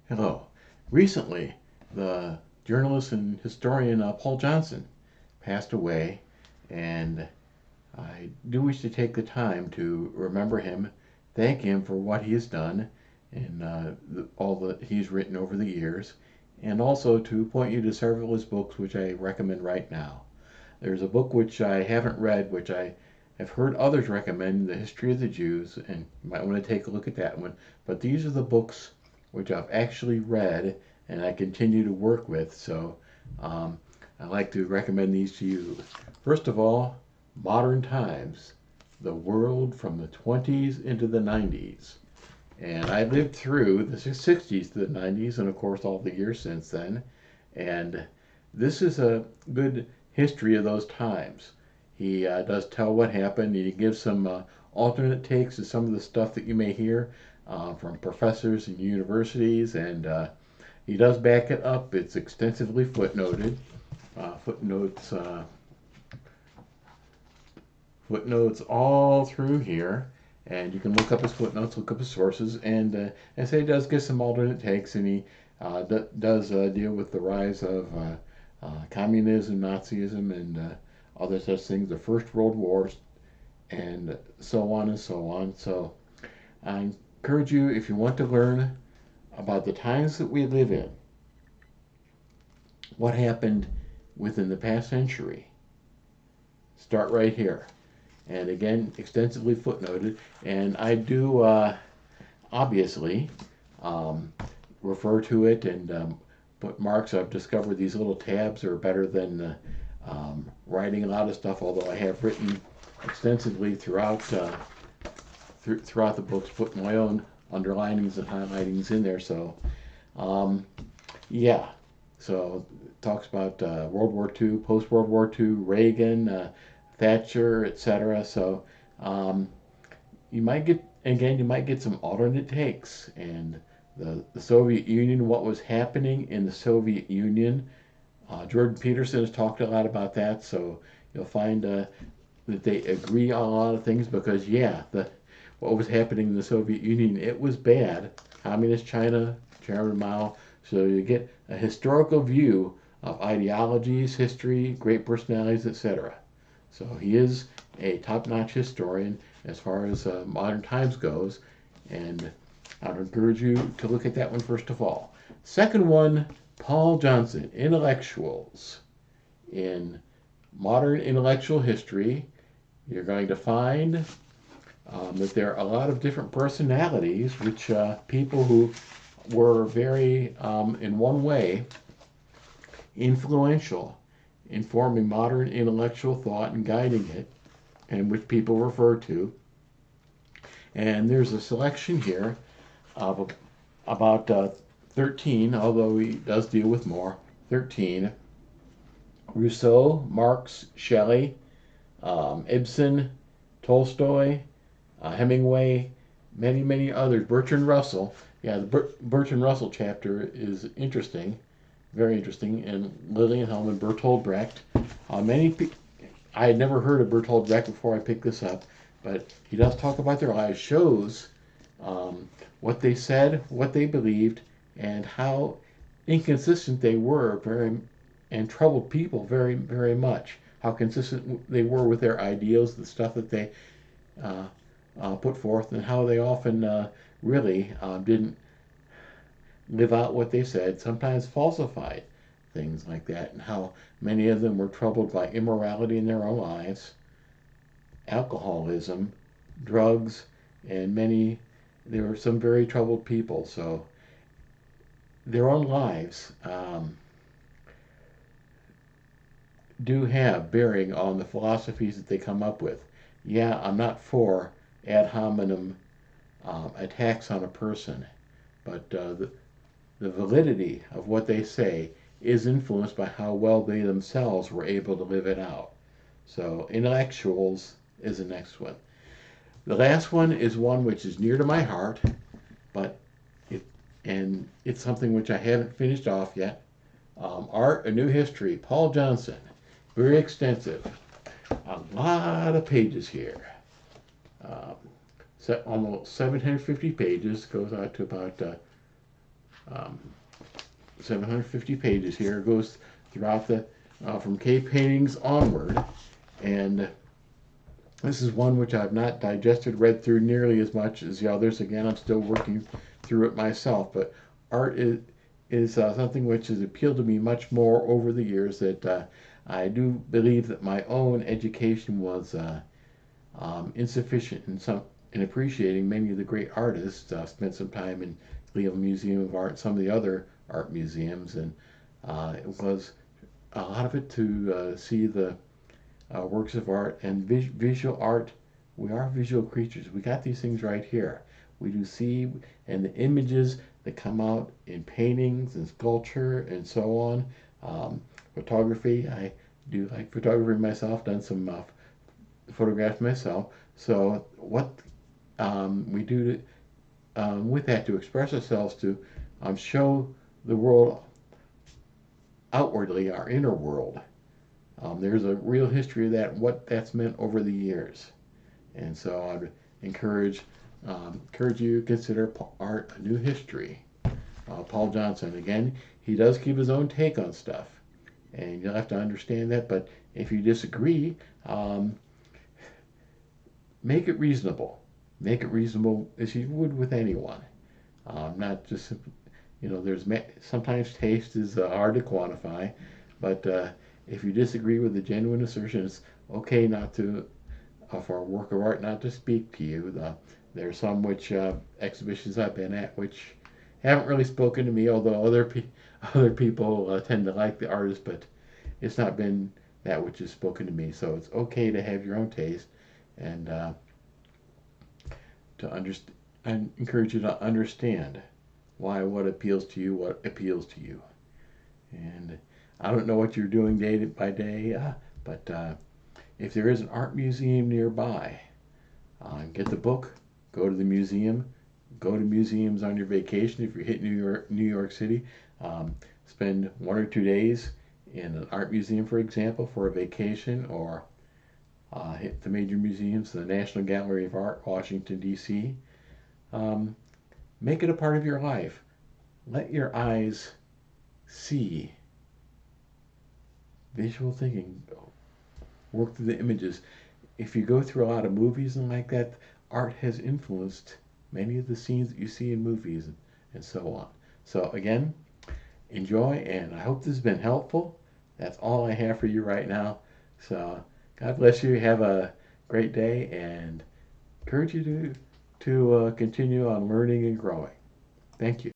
Hello. Recently, the journalist and historian Paul Johnson passed away, and I do wish to take the time to remember him, thank him for what he has done and all that he's written over the years, and also to point you to several of his books which I recommend right now. There's a book which I haven't read, which I have heard others recommend, The History of the Jews, and you might want to take a look at that one. But these are the books which I've actually read and I continue to work with. So um, I'd like to recommend these to you. First of all, Modern Times, The World from the 20s into the 90s. And I lived through the 60s to the 90s and, of course, all the years since then. And this is a good history of those times. He does tell what happened. He gives some alternate takes to some of the stuff that you may hear from professors and universities, and he does back it up. It's extensively footnoted. Footnotes, footnotes all through here, and you can look up his footnotes, look up his sources, and I say he does get some alternate takes, and he does deal with the rise of communism, Nazism, and other such things, the First World War, and so on and so on. So I encourage you, if you want to learn about the times that we live in, what happened within the past century, start right here. And again, extensively footnoted. And I do obviously um, refer to it and put marks. I've discovered these little tabs are better than writing a lot of stuff, although I have written extensively throughout the books, put my own underlinings and highlightings in there. So, um, yeah. So it talks about World War II, post World War II, Reagan, Thatcher, etc. So um, you might get some alternate takes and the Soviet Union, what was happening in the Soviet Union. Jordan Peterson has talked a lot about that, so you'll find that they agree on a lot of things because yeah, the what was happening in the Soviet Union, it was bad. Communist China, Chairman Mao. So you get a historical view of ideologies, history, great personalities, etc. So he is a top-notch historian as far as modern times goes, and I'd encourage you to look at that one first of all. Second one, Paul Johnson, Intellectuals. In modern intellectual history, you're going to find that there are a lot of different personalities, which people who were very, in one way, influential in forming modern intellectual thought and guiding it, and which people refer to. And there's a selection here of about 13, although he does deal with more. 13. Rousseau, Marx, Shelley, Ibsen, Tolstoy, Hemingway, many, many others. Bertrand Russell. Yeah, the Bertrand Russell chapter is interesting, very interesting. And Lillian Hellman, Bertolt Brecht. I had never heard of Bertolt Brecht before I picked this up, but he does talk about their lives, shows what they said, what they believed, and how inconsistent they were, and troubled people very, very much. How consistent they were with their ideals, the stuff that they uh, put forth, and how they often really didn't live out what they said, sometimes falsified things like that, and how many of them were troubled by immorality in their own lives, alcoholism, drugs, and there were some very troubled people. So their own lives do have bearing on the philosophies that they come up with. Yeah, I'm not for ad hominem attacks on a person, but the validity of what they say is influenced by how well they themselves were able to live it out. So, intellectuals is the next one. The last one is one which is near to my heart, but it's something which I haven't finished off yet. Art, a New History, Paul Johnson, very extensive, a lot of pages here. Um, Almost 750 pages, goes out to about Um, 750 pages here. It goes throughout the from cave paintings onward, and this is one which I've not read through nearly as much as the others. Again, I'm still working through it myself, but art is something which has appealed to me much more over the years. That I do believe that my own education was insufficient in appreciating many of the great artists. Spent some time in Cleveland Museum of Art, some of the other art museums, and it was a lot of it to see the works of art and visual art. We are visual creatures. We got these things right here. We do see, and the images that come out in paintings and sculpture and so on. Photography. I do like photography myself. Done some photographs myself. So what we do with that to express ourselves, to show the world outwardly, our inner world. There's a real history of that, what that's meant over the years. And so I'd encourage you to consider art a new history. Paul Johnson, again, he does keep his own take on stuff. And you'll have to understand that. But if you disagree, make it reasonable. Make it reasonable as you would with anyone. Not just, there's sometimes taste is hard to quantify, but if you disagree with the genuine assertion, it's okay not to, for a work of art, not to speak to you. There are some which exhibitions I've been at which haven't really spoken to me, although other people tend to like the artist, but it's not been that which has spoken to me. So it's okay to have your own taste, and to understand. I encourage you to understand why what appeals to you, what appeals to you. And I don't know what you're doing day by day, but if there is an art museum nearby, get the book, go to the museum, go to museums on your vacation. If you hit New York City, spend 1 or 2 days in an art museum, for example, for a vacation, or hit the major museums, the National Gallery of Art, Washington, D.C. Um, make it a part of your life. Let your eyes see. Visual thinking, work through the images. If you go through a lot of movies and like that, art has influenced many of the scenes that you see in movies and so on. So again, enjoy, and I hope this has been helpful. That's all I have for you right now. So God bless you. Have a great day, and encourage you to continue on learning and growing. Thank you.